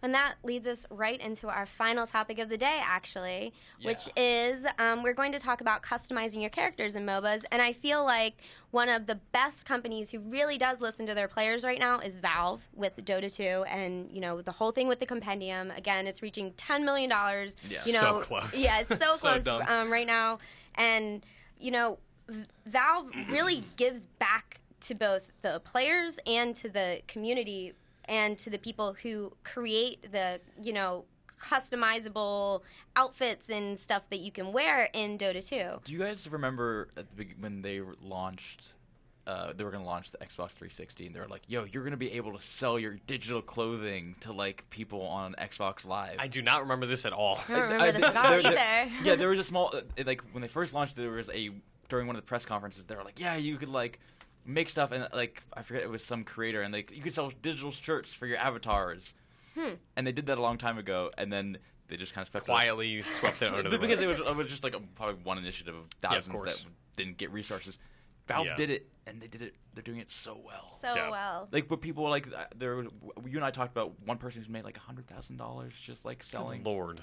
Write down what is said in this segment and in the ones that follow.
And that leads us right into our final topic of the day, actually, Yeah. which is we're going to talk about customizing your characters in MOBAs. And I feel like one of the best companies who really does listen to their players right now is Valve with Dota 2. And, you know, the whole thing with the compendium. Again, it's reaching $10 million. Yeah. You know, So close. Yeah, it's so So close dumb. right now. And, you know, Valve really gives back to both the players and to the community and to the people who create the, you know, customizable outfits and stuff that you can wear in Dota 2. Do you guys remember at the when they launched, they were going to launch the Xbox 360, and they were like, yo, you're going to be able to sell your digital clothing to, like, people on Xbox Live. I do not remember this at all. I don't remember this at all either. Yeah, there was a small, like, when they first launched, there was during one of the press conferences, they were like, yeah, you could, like, make stuff, and, like, I forget, it was some creator, and, like, you could sell digital shirts for your avatars. And they did that a long time ago, and then they just kind of swept Quietly swept it under the rug. because it was just, like, probably one initiative of thousands course. that didn't get resources. Valve Yeah. did it, and they're doing it so well. So Yeah. well. Like, but people, like, you and I talked about one person who's made, like, $100,000 just, like, selling. Lord.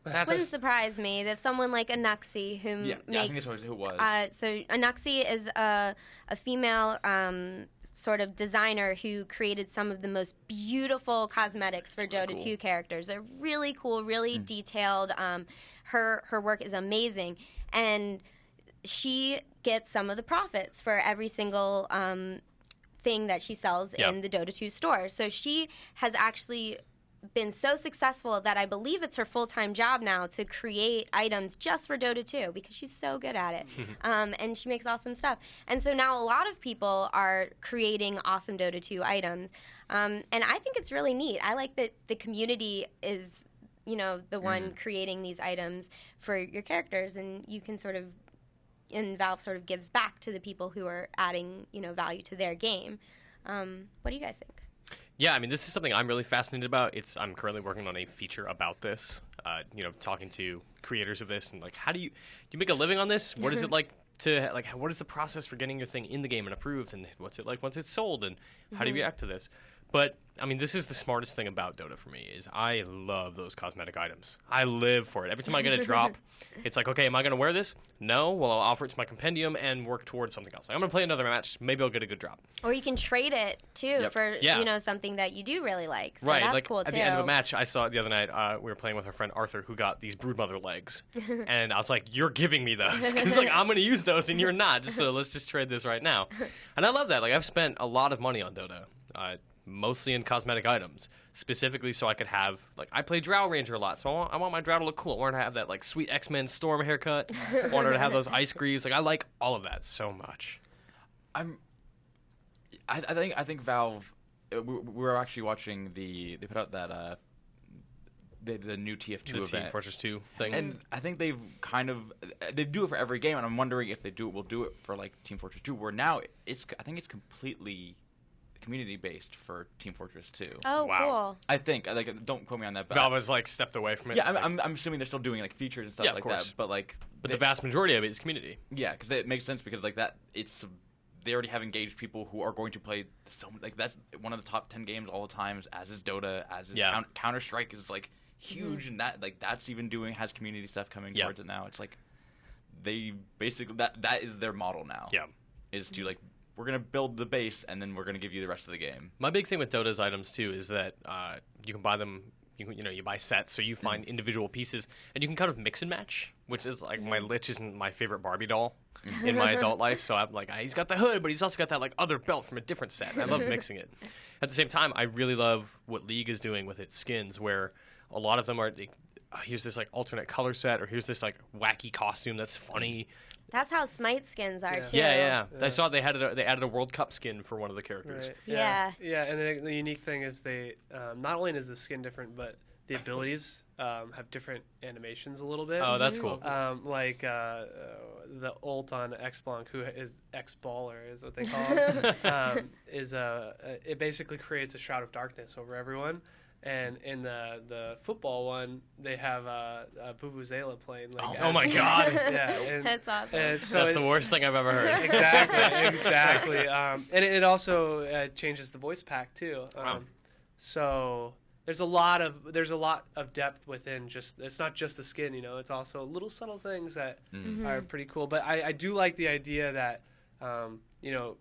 Wouldn't surprise me if someone like Anuxi, who Yeah, makes... I think that's who it was. So Anuxi is a female sort of designer who created some of the most beautiful cosmetics for Dota cool. 2 characters. They're really cool, really detailed. Her work is amazing. And she gets some of the profits for every single thing that she sells in the Dota 2 store. So she has actually been so successful that I believe it's her full-time job now to create items just for Dota 2 because she's so good at it. And she makes awesome stuff. And so now a lot of people are creating awesome Dota 2 items. And I think it's really neat. I like that the community is, you know, the one creating these items for your characters, and you can sort of, and Valve sort of gives back to the people who are adding, you know, value to their game. What do you guys think? Yeah, I mean, this is something I'm really fascinated about. I'm currently working on a feature about this. You know, talking to creators of this and like, how do you make a living on this? What is it like to like? What is the process for getting your thing in the game and approved? And what's it like once it's sold? And how do you react to this? But I mean, this is the smartest thing about Dota for me is I love those cosmetic items. I live for it. Every time I get a drop, it's like, okay, am I going to wear this? No. Well, I'll offer it to my compendium and work towards something else. Like, I'm going to play another match. Maybe I'll get a good drop. Or you can trade it too for Yeah. you know, something that you do really like. So Right, that's like cool too. at the end of a match, I saw it the other night. We were playing with our friend Arthur, who got these broodmother legs, and I was like, "You're giving me those because like I'm going to use those, and you're not. So let's just trade this right now." And I love that. Like I've spent a lot of money on Dota, mostly in cosmetic items, specifically so I could have like I play Drow Ranger a lot, so I want my Drow to look cool. I want her to have that like sweet X-Men Storm haircut. I want her to have those ice greaves. Like I like all of that so much. I think Valve. We were actually watching they put out that the new TF2 The event. Team Fortress 2 thing. And I think they do it for every game, and I'm wondering if we'll do it for like Team Fortress 2. Where now I think it's completely community based for Team Fortress 2. Oh, Wow. cool. I think don't quote me on that. But Valve has like stepped away from it. yeah, It's like- I'm assuming they're still doing like features and stuff Yeah, of like course. that. But like, but the vast majority of it is community. yeah, because it makes sense because like that they already have engaged people who are going to play like that's one of the top 10 games all the time, as is Dota, as is Counter-Strike is like huge, and that's even has community stuff coming towards it now. It's like they basically that is their model now. Yeah. Is to like we're gonna build the base and then we're gonna give you the rest of the game. My big thing with Dota's items too is that you can buy them. You buy sets, so you find individual pieces, and you can kind of mix and match, which is like my Lich isn't my favorite Barbie doll in my adult life, so I'm like, he's got the hood, but he's also got that like other belt from a different set. And I love mixing it. At the same time, I really love what League is doing with its skins, where a lot of them are here's this like alternate color set, or here's this like wacky costume that's funny. That's how Smite skins are too. Yeah. I saw they added a World Cup skin for one of the characters. Right. Yeah. Yeah, and the unique thing is they not only is the skin different, but the abilities have different animations a little bit. Oh, that's cool. Like the ult on X-Blanc, who is X-Baller is what they call him, it basically creates a shroud of darkness over everyone. And in the football one, they have Vuvuzela playing. Like, oh my God! Yeah, and, That's awesome. and so That's the worst thing I've ever heard. Exactly. And it also changes the voice pack too. Wow. So there's a lot of depth within it's not just the skin, it's also little subtle things that are pretty cool. But I do like the idea that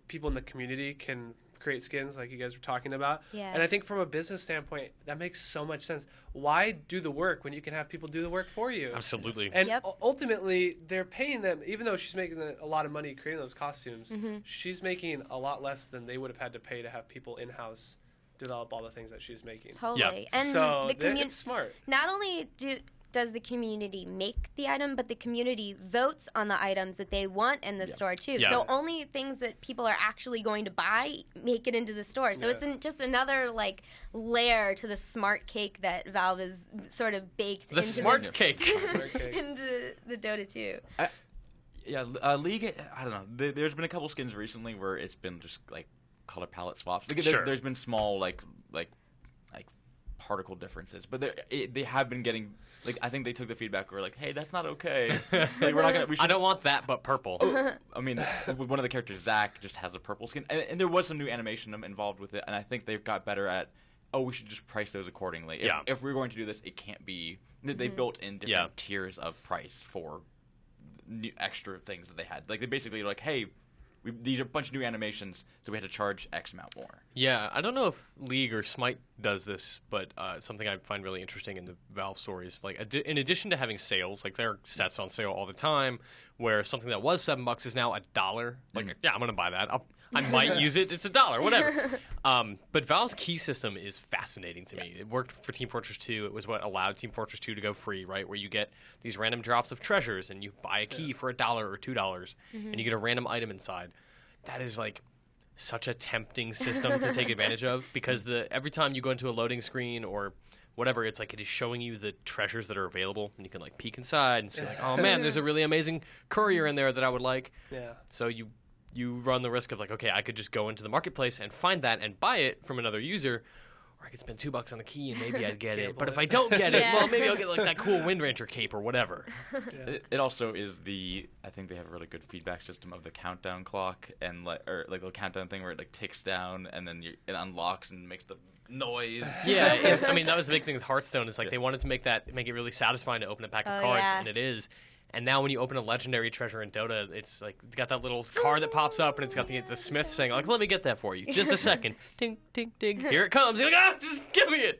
people in the community can create skins like you guys were talking about. Yeah. And I think from a business standpoint, that makes so much sense. Why do the work when you can have people do the work for you? Absolutely. And ultimately, they're paying them, even though she's making a lot of money creating those costumes, she's making a lot less than they would have had to pay to have people in-house develop all the things that she's making. Totally. Yeah. And so it's smart. Not only does the community make the item, but the community votes on the items that they want in the store too. Yeah. So only things that people are actually going to buy make it into the store. So it's just another layer to the smart cake that Valve is sort of baked the into smart cake into the Dota 2. League. I don't know. There's been a couple skins recently where it's been just color palette swaps. There's been small like particle differences, but they have been getting. I think they took the feedback. We're like, hey, that's not okay. We're not gonna. I don't want that, but purple. I mean, one of the characters, Zach, just has a purple skin, and there was some new animation involved with it, and I think they've got better at. We should just price those accordingly. If we're going to do this, it can't be. They built in different tiers of price for new extra things that they had. They basically hey. These are a bunch of new animations, so we had to charge X amount more. Yeah, I don't know if League or Smite does this, but something I find really interesting in the Valve stories, in addition to having sales, there are sets on sale all the time, where something that was $7 is now $1. Yeah, I'm gonna buy that. I might use it. It's $1, whatever. But Valve's key system is fascinating to me. It worked for Team Fortress 2. It was what allowed Team Fortress 2 to go free, right? Where you get these random drops of treasures, and you buy a key for $1 or $2, and you get a random item inside. That is such a tempting system to take advantage of, because every time you go into a loading screen or whatever, it's it is showing you the treasures that are available, and you can peek inside and see oh man, there's a really amazing courier in there that I would like. Yeah. So you run the risk of okay, I could just go into the marketplace and find that and buy it from another user, or I could spend $2 on a key and maybe I'd get it. But if I don't get it, well, maybe I'll get that cool Wind Ranger cape or whatever. Yeah. It also is I think they have a really good feedback system of the countdown clock and or the countdown thing where it ticks down and then it unlocks and makes the noise. Yeah, that was the big thing with Hearthstone. Is they wanted to make it really satisfying to open a pack of cards, and it is. And now when you open a legendary treasure in Dota, it's got that little card that pops up, and it's got the smith saying, let me get that for you. Just a second. Ding, ding, ding. Here it comes. You're just give me it.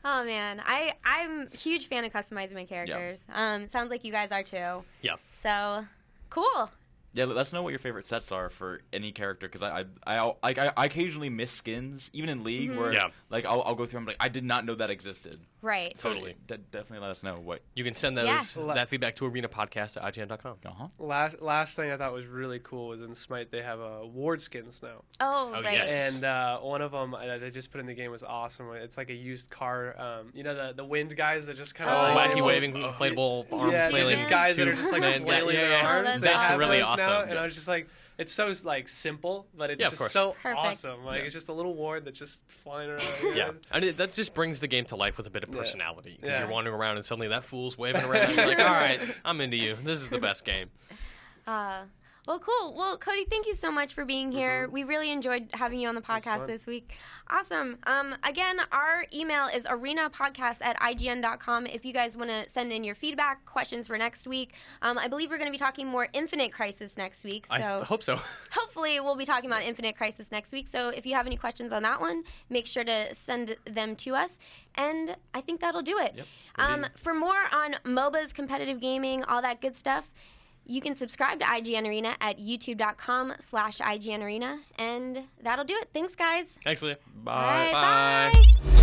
Oh, man. I'm a huge fan of customizing my characters. Yeah. Sounds like you guys are, too. Yeah. So, cool. Yeah, let us know what your favorite sets are for any character, because I occasionally miss skins, even in League, where I'll go through and I did not know that existed. Right. Totally. Definitely let us know what. You can send that feedback to ign-arena-podcast@ign.com. Last thing I thought was really cool was in Smite they have ward skins now. Oh right. Yes. And one of them they just put in the game was awesome. It's like a used car. The wind guys that just kind of wacky waving inflatable arm flailing. Just guys that are just flailing their arms. That's really awesome. Now, and I was just it's so simple, but it's just so awesome. It's just a little ward that's just flying around. Yeah, and that just brings the game to life with a bit of personality, because you're wandering around and suddenly that fool's waving around. You're all right, I'm into you. This is the best game. Well, cool. Well, Cody, thank you so much for being here. We really enjoyed having you on the podcast this week. Awesome. Again, our email is arena-podcast@ign.com if you guys want to send in your feedback, questions for next week. I believe we're going to be talking more Infinite Crisis next week. So I hope so. Hopefully we'll be talking about Infinite Crisis next week. So if you have any questions on that one, make sure to send them to us. And I think that'll do it. Yep, for more on MOBAs, competitive gaming, all that good stuff, you can subscribe to IGN Arena at youtube.com/IGN Arena, and that'll do it. Thanks, guys. Thanks, Leah. Bye. All right, bye.